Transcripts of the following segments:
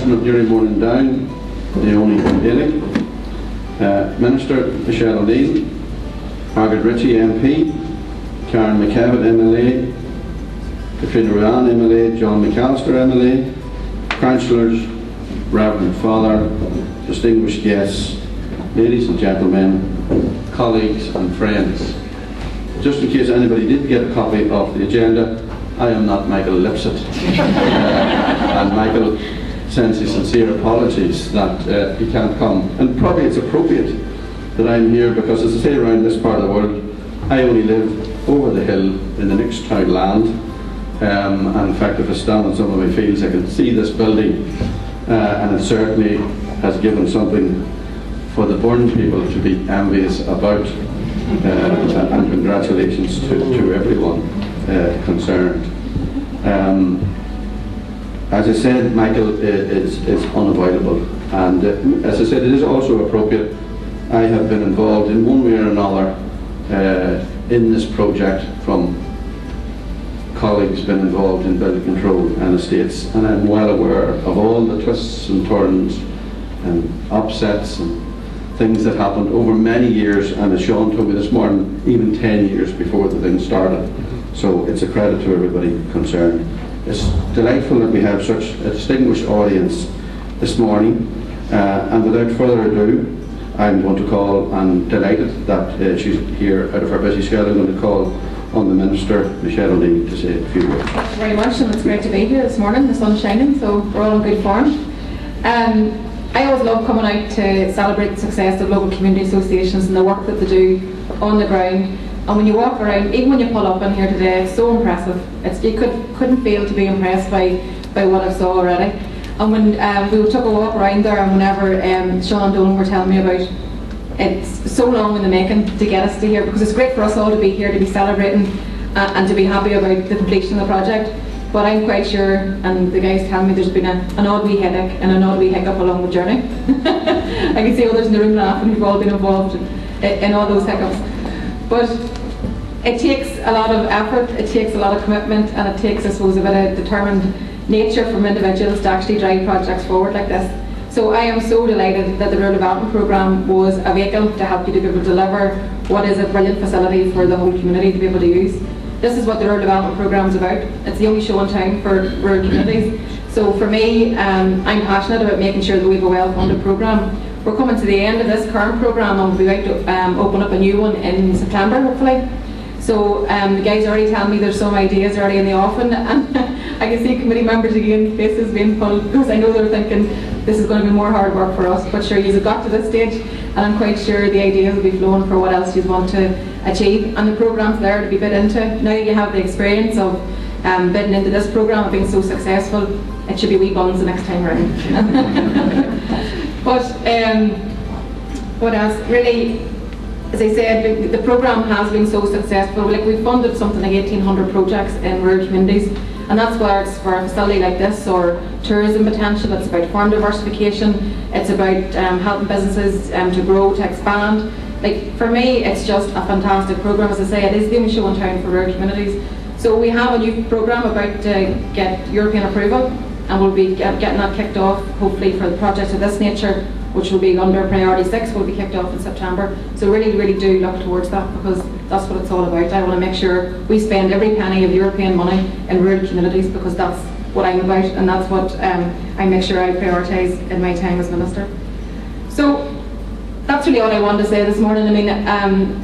Chairperson of During Morning Down, Naomi Daly, Minister Michelle O'Neill, Margaret Ritchie MP, Karen McKevitt MLA, Katrina Ryan MLA, John McAllister MLA, Councillors, Reverend Father, distinguished guests, ladies and gentlemen, colleagues and friends. Just in case anybody did get a copy of the agenda, I am not Michael Lipsett. And Michael sends his sincere apologies that he can't come. And probably it's appropriate that I'm here because, as I say, around this part of the world, I only live over the hill in the next town land. And in fact, if I stand on some of my fields, I can see this building. And it certainly has given something for the Burn people to be envious about. And congratulations to everyone concerned. As I said, Michael is unavoidable, and as I said, it is also appropriate. I have been involved in one way or another in this project, from colleagues been involved in building control and estates, and I'm well aware of all the twists and turns and upsets and things that happened over many years, and as Sean told me this morning, even 10 years before the thing started. So it's a credit to everybody concerned. It's delightful that we have such a distinguished audience this morning, and without further ado, I'm going to call, and delighted that she's here out of her busy schedule, I'm going to call on the Minister, Michelle O'Neill, to say a few words. Thank you very much, and it's great to be here this morning. The sun's shining, so we're all in good form. I always love coming out to celebrate the success of local community associations and the work that they do on the ground. And when you walk around, even when you pull up in here today, it's so impressive. You couldn't fail to be impressed by what I saw already. And when we took a walk around there, and whenever Sean and Dolan were telling me about it's so long in the making to get us to here, because it's great for us all to be here, to be celebrating and to be happy about the completion of the project. But I'm quite sure, and the guys tell me, there's been an odd wee headache and an odd wee hiccup along the journey. I can see others in the room laughing who've all been involved in all those hiccups. But it takes a lot of effort, it takes a lot of commitment, and it takes, I suppose, a bit of determined nature from individuals to actually drive projects forward like this. So I am so delighted that the Rural Development Programme was a vehicle to help you to be able to deliver what is a brilliant facility for the whole community to be able to use. This is what the Rural Development Programme is about. It's the only show in town for rural communities. So for me, I'm passionate about making sure that we have a well-funded programme. We're coming to the end of this current programme, and we'll be about to open up a new one in September, hopefully. So the guys are already telling me there's some ideas already in the offing, and I can see committee members again, faces being pulled, because I know they're thinking this is going to be more hard work for us. But sure, you've got to this stage, and I'm quite sure the ideas will be flowing for what else you want to achieve. And the programme's there to be bid into. Now that you have the experience of bidding into this programme and being so successful, it should be wee buns the next time round. But what else? Really, as I said, the programme has been so successful. Like, we've funded something like 1,800 projects in rural communities, and that's where it's for a facility like this, or tourism potential. It's about farm diversification. It's about helping businesses to grow, to expand. Like, for me, it's just a fantastic programme. As I say, it is the only show in town for rural communities. So we have a new programme about to get European approval, and we'll be getting that kicked off, hopefully, for the projects of this nature, which will be under Priority 6, will be kicked off in September. So really, really do look towards that, because that's what it's all about. I want to make sure we spend every penny of European money in rural communities, because that's what I'm about, and that's what I make sure I prioritise in my time as Minister. So that's really all I wanted to say this morning. I mean,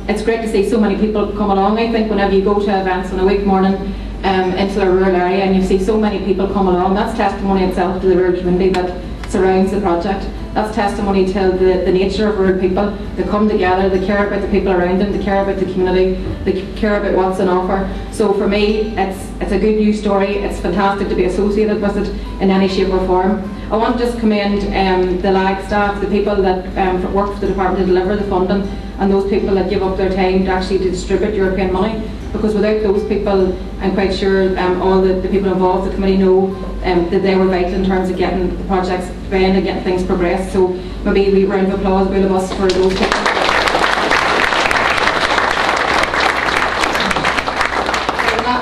it's great to see so many people come along. I think whenever you go to events on a week morning into a rural area and you see so many people come along, that's testimony itself to the rural community that surrounds the project. That's testimony to the nature of rural people. They come together, they care about the people around them, they care about the community, they care about what's on offer. So for me, it's a good news story. It's fantastic to be associated with it in any shape or form. I want to just commend the LAG staff, the people that work for the department to deliver the funding, and those people that give up their time to actually distribute European money. Because without those people, I'm quite sure all the people involved, the committee know that they were vital in terms of getting the projects to end and getting things progressed. So maybe a wee round of applause, all of us, for those people.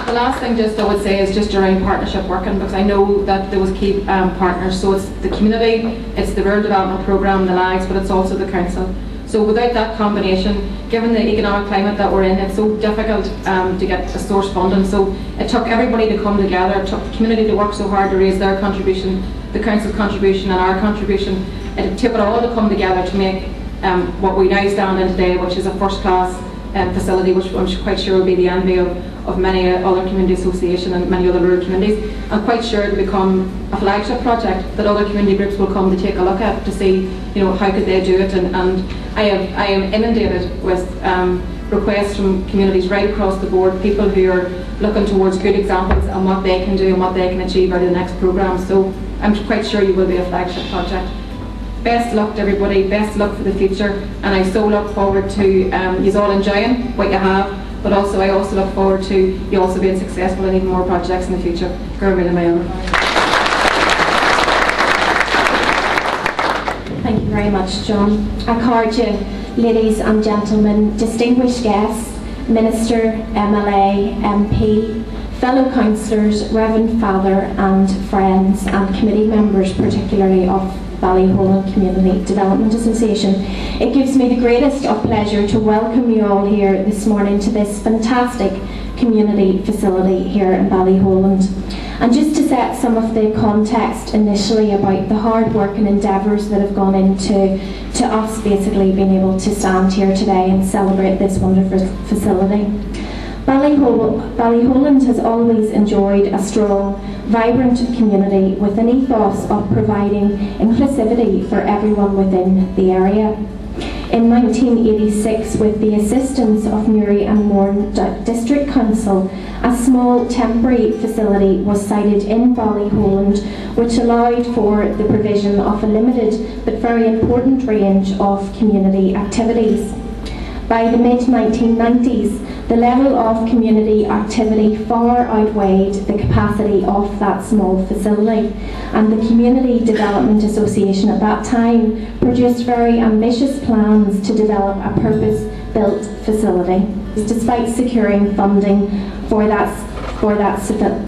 The last thing just I would say is just around partnership working, because I know that there was key partners. So it's the community, it's the rural development programme, the LAGs, but it's also the council. So without that combination, given the economic climate that we're in, it's so difficult to get a source funding. So it took everybody to come together, it took the community to work so hard to raise their contribution, the council's contribution and our contribution. It took it all to come together to make what we now stand in today, which is a first-class facility, which I'm quite sure will be the envy of many other community associations and many other rural communities. I'm quite sure it will become a flagship project that other community groups will come to take a look at to see, how could they do it. And I am inundated with requests from communities right across the board, people who are looking towards good examples and what they can do and what they can achieve out of the next programme. So I'm quite sure you will be a flagship project. Best luck to everybody, best luck for the future, and I so look forward to you all enjoying what you have, but also I also look forward to you also being successful in even more projects in the future. Thank you very much, John. I card you, ladies and gentlemen, distinguished guests, Minister, MLA, MP, fellow councillors, Reverend Father and friends and committee members, particularly of Ballyholland Community Development Association. It gives me the greatest of pleasure to welcome you all here this morning to this fantastic community facility here in Ballyholland. And just to set some of the context initially about the hard work and endeavours that have gone into us basically being able to stand here today and celebrate this wonderful facility. Ballyholland has always enjoyed a strong, vibrant community with an ethos of providing inclusivity for everyone within the area. In 1986, with the assistance of Newry and Mourne District Council, a small temporary facility was sited in Ballyholland which allowed for the provision of a limited but very important range of community activities. By the mid-1990s, the level of community activity far outweighed the capacity of that small facility, and the Community Development Association at that time produced very ambitious plans to develop a purpose-built facility. Despite securing funding for that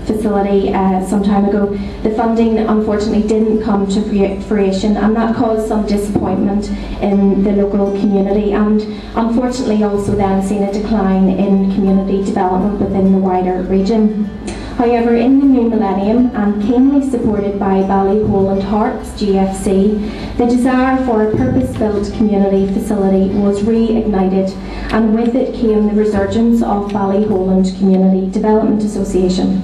facility some time ago, the funding unfortunately didn't come to fruition, and that caused some disappointment in the local community, and unfortunately also then seen a decline in community development within the wider region. However, in the new millennium, and keenly supported by Ballyholland Hearts GFC, the desire for a purpose-built community facility was reignited, and with it came the resurgence of Ballyholland Community Development Association.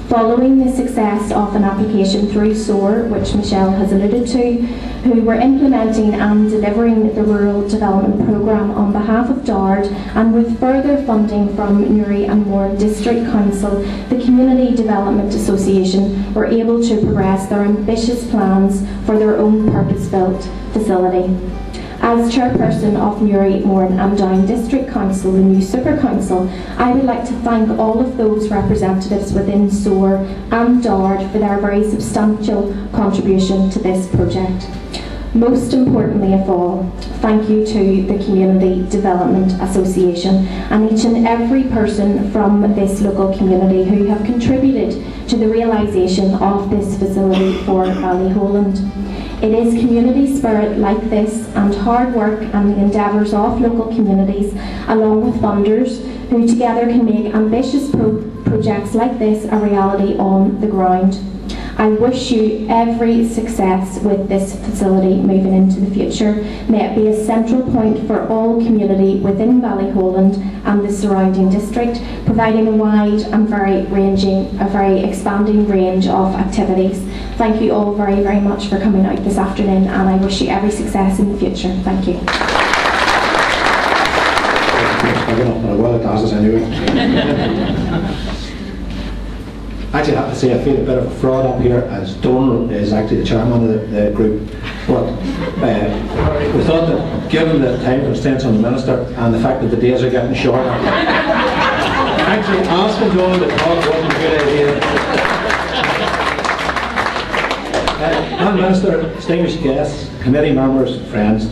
Following the success of an application through SOAR, which Michelle has alluded to, who were implementing and delivering the Rural Development Programme on behalf of DARD, and with further funding from Newry and Mourne District Council, the Community Development Association were able to progress their ambitious plans for their own purpose-built facility. As chairperson of Newry, Mourne and Down District Council, the new Super Council, I would like to thank all of those representatives within SOAR and DARD for their very substantial contribution to this project. Most importantly of all, thank you to the Community Development Association and each and every person from this local community who have contributed to the realisation of this facility for Ballyholland. It is community spirit like this and hard work and the endeavours of local communities, along with funders, who together can make ambitious projects like this a reality on the ground. I wish you every success with this facility moving into the future. May it be a central point for all community within Ballyholland and the surrounding district, providing a wide and very expanding range of activities. Thank you all very, very much for coming out this afternoon, and I wish you every success in the future. Thank you. Actually, I have to say I feel a bit of a fraud up here, as Donald is actually the chairman of the group. But we thought that given the time constraints on the Minister and the fact that the days are getting shorter, actually asking Donald to talk wasn't a good idea. Minister, distinguished guests, committee members, friends,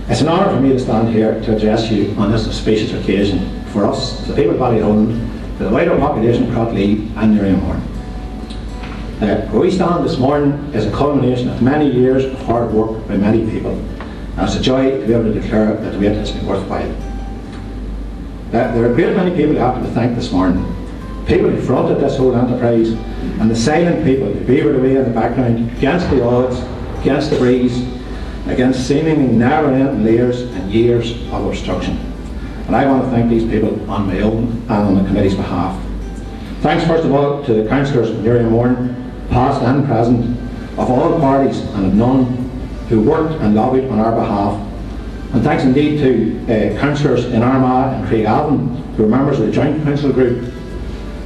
it's an honour for me to stand here to address you on this auspicious occasion for us, the people of Ballyholland, to the wider population of Crockleigh and Newry-on-Mourne. Where we stand this morning is a culmination of many years of hard work by many people, and it's a joy to be able to declare that the wait has been worthwhile. There are a great many people who have to be thanked this morning. People who fronted this whole enterprise, and the silent people who beavered away in the background against the odds, against the breeze, against seemingly never-ending layers and years of obstruction. And I want to thank these people on my own and on the committee's behalf. Thanks first of all to the councillors of Newry-on-Mourne, past and present, of all parties and of none, who worked and lobbied on our behalf. And thanks indeed to councillors in Armagh and Craigavon, who are members of the joint council group,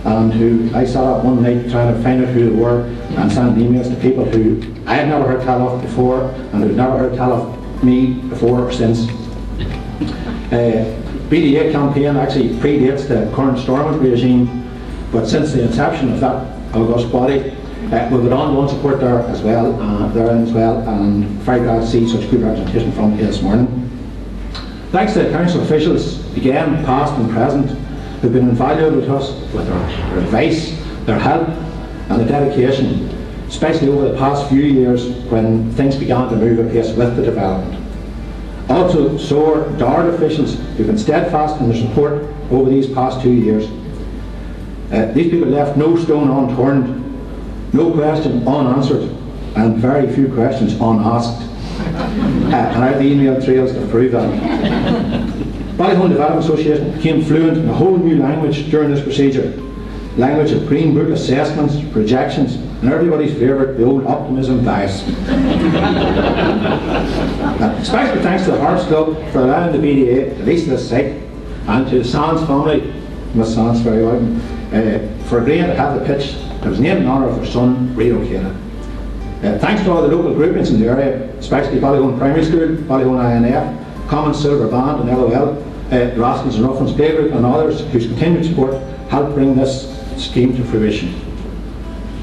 and who I sat up one night trying to find out who they were and send emails to people who I had never heard tell of before and who had never heard tell of me before or since. BDA campaign actually predates the current Stormont regime, but since the inception of that august body, we've got ongoing support there as well, and very glad to see such good representation from you this morning. Thanks to council officials, again past and present, who've been invaluable to us with their advice, their help and their dedication, especially over the past few years when things began to move apace with the development. Also, so are DARD officials who've been steadfast in their support over these past 2 years. These people left no stone unturned, no question unanswered, and very few questions unasked. And I have the email trails to prove that. Ballyholland Development Association became fluent in a whole new language during this procedure. Language of green book assessments, projections, and everybody's favourite, the old optimism bias. Especially thanks to the Hearts Club for allowing the BDA to lease this site, and to the Sands family, Miss Sands very welcome, for agreeing to have the pitch that was named in honour of her son relocated. Thanks to all the local groupings in the area, especially Ballyholland Primary School, Ballyholland INF, Common Silver Band and LOL, Rascals and Ruffins Play Group and others whose continued support helped bring this scheme to fruition.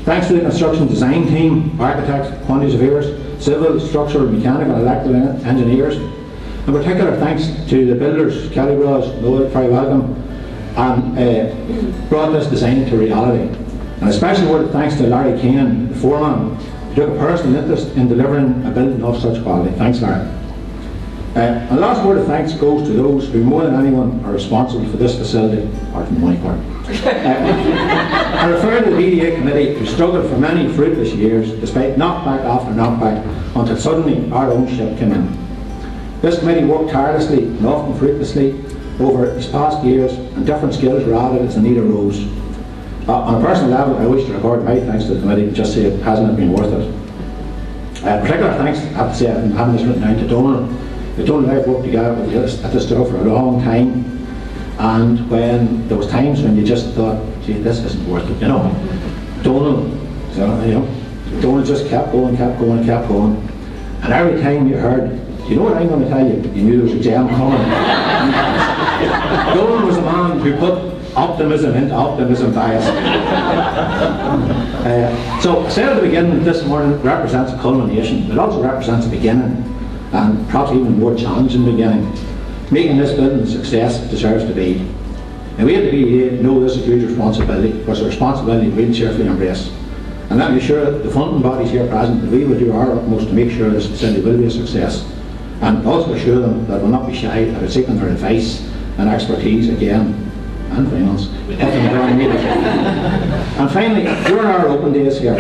Thanks to the construction design team, architects, quantity surveyors, civil, structural, mechanical and electrical engineers. In particular, thanks to the builders, Kelly Bros, Noel, very welcome, and brought this design to reality. And a special word of thanks to Larry Keenan, the foreman, who took a personal interest in delivering a building of such quality. Thanks, Larry. And the last word of thanks goes to those who more than anyone are responsible for this facility, apart from the money part. I refer to the BDA committee who struggled for many fruitless years, despite knockback after knockback, until suddenly our own ship came in. This committee worked tirelessly and often fruitlessly over these past years, and different skills were added as the need arose. On a personal level, I wish to record my thanks to the committee and just say it hasn't been worth it. Particular thanks, I have to say, I'm having this written down to Donald. Donald and I have worked together at this job for a long time, and when there was times when you just thought, gee, this isn't worth it, you know. Donald just kept going, and every time you heard, do you know what I'm going to tell you? You knew there was a gem coming. Donald was a man who put optimism into optimism bias. So I said at the beginning, this morning represents a culmination. It also represents a beginning, and perhaps even more challenging beginning. Making this building a success it deserves to be. And we at the BDA know this is a huge responsibility, because a responsibility we cheerfully embrace. And let me assure the funding bodies here present that we will do our utmost to make sure this facility will be a success. And also assure them that we'll not be shy about seeking their advice and expertise again, and finance, if and when needed. And finally, during our open days here,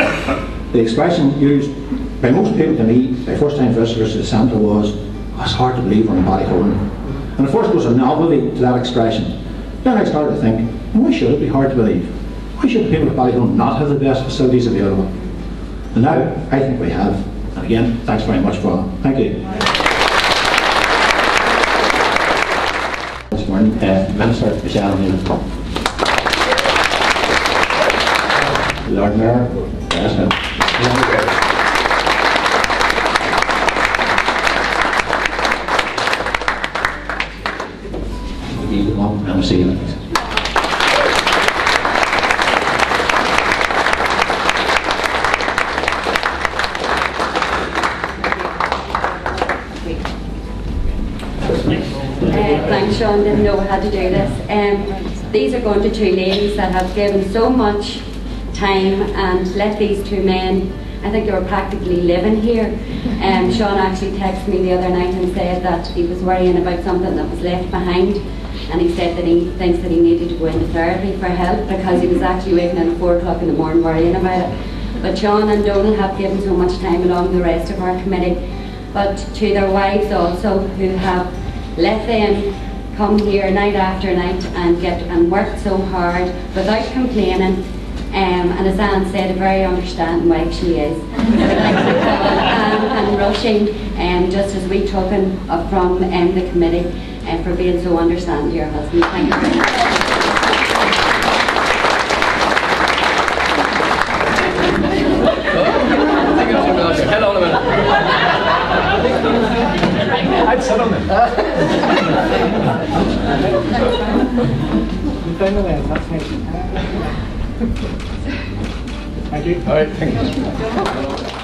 the expression used by most people to me, by first-time visitors to the centre, was, oh, it's hard to believe we're in Ballyholland. And at first there was a novelty to that expression. Then I started to think, why should it be hard to believe? Why should the people of Ballyholland not have the best facilities available? And now, I think we have. And again, thanks very much for that. Thank you. This morning, Minister Michelle O'Neill. Lord Mayor, President. And see you. Thanks, Sean. Didn't know we had to do this. these are going to two ladies that have given so much time and let these two men, I think they were practically living here. Sean actually texted me the other night and said that he was worrying about something that was left behind, and he said that he thinks that he needed to go into therapy for help because he was actually waking up at 4 o'clock in the morning worrying about it. But Sean and Donal have given so much time along the rest of our committee, but to their wives also, who have let them come here night after night and work so hard without complaining. And as Anne said, a very understanding wife she is. So I'd like to call Anne and rushing, just as we token from the committee for being so understanding to your husband. Thank you very much. Hold on a minute. I'd sit on it. Thank you. All right, thank you.